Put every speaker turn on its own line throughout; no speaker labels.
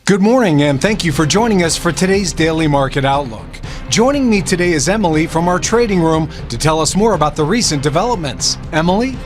Good morning, and thank you for joining us for today's Daily Market Outlook. Joining me today is Emily from our trading room to tell us more about the recent developments. Emily?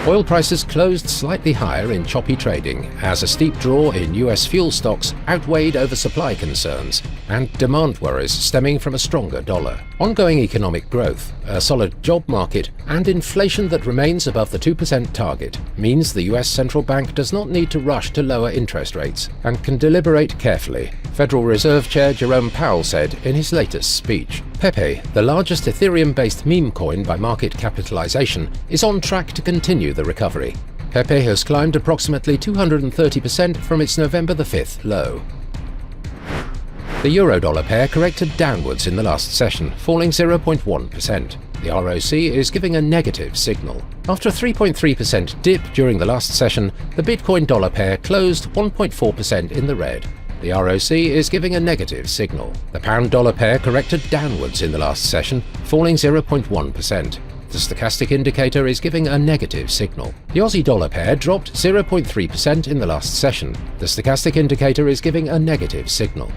Oil prices closed slightly higher in choppy trading as a steep draw in US fuel stocks outweighed oversupply concerns and demand worries stemming from a stronger dollar. Ongoing economic growth, a solid job market, and inflation that remains above the 2% target means the US central bank does not need to rush to lower interest rates and can deliberate carefully, Federal Reserve Chair Jerome Powell said in his latest speech. Pepe, the largest Ethereum-based meme coin by market capitalization, is on track to continue the recovery. Pepe has climbed approximately 230% from its November the 5th low. The euro-dollar pair corrected downwards in the last session, falling 0.1%. The ROC is giving a negative signal. After a 3.3% dip during the last session, the Bitcoin-dollar pair closed 1.4% in the red. The ROC is giving a negative signal. The pound-dollar pair corrected downwards in the last session, falling 0.1%. The stochastic indicator is giving a negative signal. The Aussie-dollar pair dropped 0.3% in the last session. The stochastic indicator is giving a negative signal.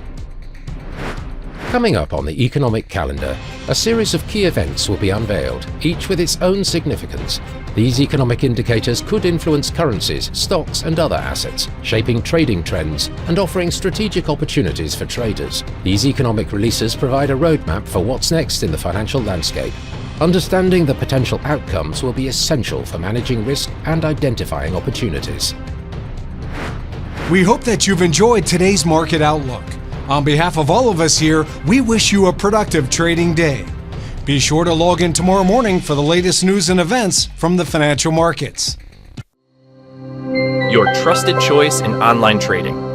Coming up on the economic calendar, a series of key events will be unveiled, each with its own significance. These economic indicators could influence currencies, stocks and other assets, shaping trading trends and offering strategic opportunities for traders. These economic releases provide a roadmap for what's next in the financial landscape. Understanding the potential outcomes will be essential for managing risk and identifying opportunities.
We hope that you've enjoyed today's Market Outlook. On behalf of all of us here, we wish you a productive trading day. Be sure to log in tomorrow morning for the latest news and events from the financial markets.
Your trusted choice in online trading.